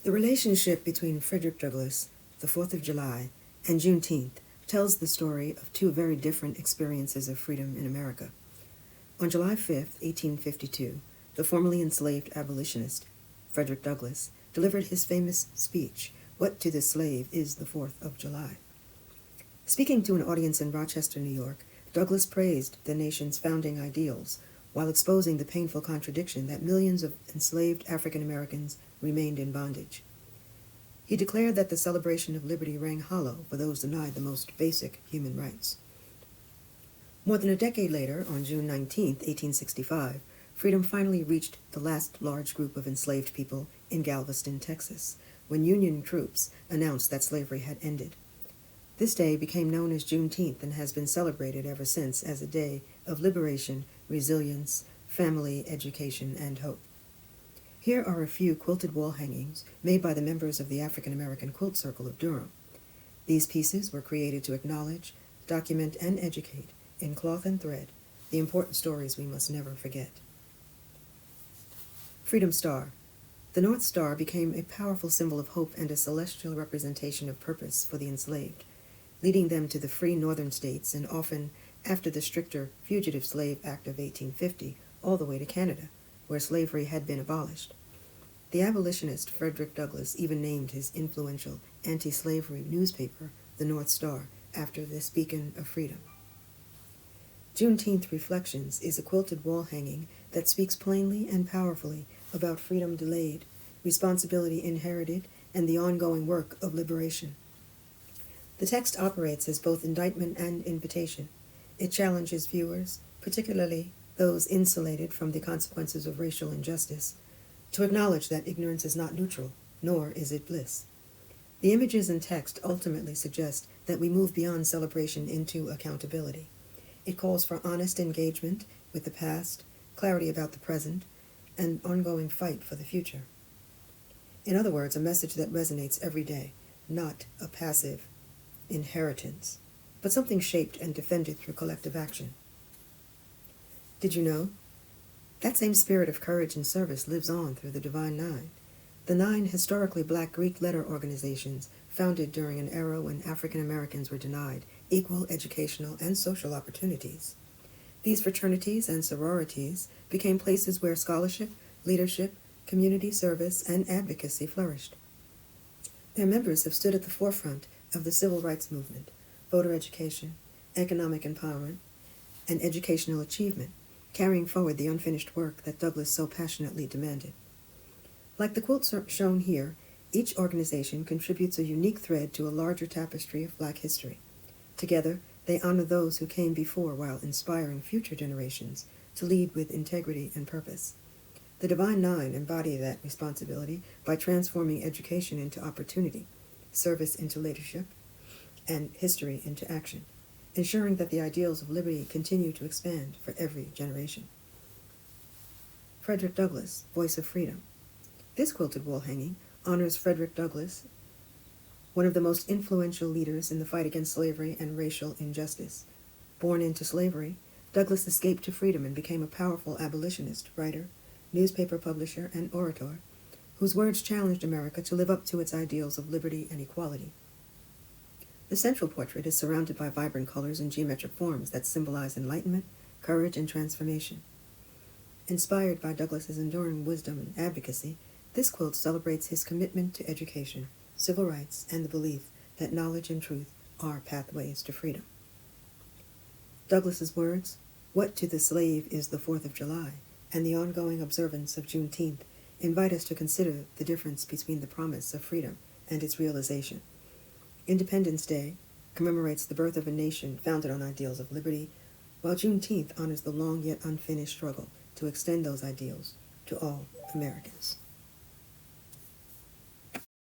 The relationship between Frederick Douglass, the 4th of July, and Juneteenth tells the story of two very different experiences of freedom in America. On July 5, 1852, the formerly enslaved abolitionist, Frederick Douglass, delivered his famous speech, "What to the Slave is the 4th of July?" Speaking to an audience in Rochester, New York, Douglass praised the nation's founding ideals while exposing the painful contradiction that millions of enslaved African Americans remained in bondage. He declared that the celebration of liberty rang hollow for those denied the most basic human rights. More than a decade later, on June 19, 1865, freedom finally reached the last large group of enslaved people in Galveston, Texas, when Union troops announced that slavery had ended. This day became known as Juneteenth and has been celebrated ever since as a day of liberation, resilience, family, education, and hope. Here are a few quilted wall hangings made by the members of the African American Quilt Circle of Durham. These pieces were created to acknowledge, document, and educate, in cloth and thread, the important stories we must never forget. Freedom Star. The North Star became a powerful symbol of hope and a celestial representation of purpose for the enslaved, leading them to the free northern states and often, after the stricter Fugitive Slave Act of 1850, all the way to Canada, where slavery had been abolished. The abolitionist Frederick Douglass even named his influential anti-slavery newspaper the North Star after this beacon of freedom. Juneteenth Reflections is a quilted wall hanging that speaks plainly and powerfully about freedom delayed, responsibility inherited, and the ongoing work of liberation. The text operates as both indictment and invitation. It challenges viewers, particularly those insulated from the consequences of racial injustice, to acknowledge that ignorance is not neutral, nor is it bliss. The images and text ultimately suggest that we move beyond celebration into accountability. It calls for honest engagement with the past, clarity about the present, and ongoing fight for the future. In other words, a message that resonates every day, not a passive inheritance, but something shaped and defended through collective action. Did you know? That same spirit of courage and service lives on through the Divine Nine, the 9 historically black Greek letter organizations founded during an era when African Americans were denied equal educational and social opportunities. These fraternities and sororities became places where scholarship, leadership, community service, and advocacy flourished. Their members have stood at the forefront of the civil rights movement, voter education, economic empowerment, and educational achievement, carrying forward the unfinished work that Douglass so passionately demanded. Like the quilts shown here, each organization contributes a unique thread to a larger tapestry of Black history. Together, they honor those who came before while inspiring future generations to lead with integrity and purpose. The Divine Nine embody that responsibility by transforming education into opportunity, service into leadership, and history into action, ensuring that the ideals of liberty continue to expand for every generation. Frederick Douglass, Voice of Freedom. This quilted wall hanging honors Frederick Douglass, one of the most influential leaders in the fight against slavery and racial injustice. Born into slavery, Douglass escaped to freedom and became a powerful abolitionist, writer, newspaper publisher, and orator, whose words challenged America to live up to its ideals of liberty and equality. The central portrait is surrounded by vibrant colors and geometric forms that symbolize enlightenment, courage, and transformation. Inspired by Douglass's enduring wisdom and advocacy, this quilt celebrates his commitment to education, civil rights, and the belief that knowledge and truth are pathways to freedom. Douglass's words, "What to the slave is the 4th of July," and the ongoing observance of Juneteenth invite us to consider the difference between the promise of freedom and its realization. Independence Day commemorates the birth of a nation founded on ideals of liberty, while Juneteenth honors the long yet unfinished struggle to extend those ideals to all Americans.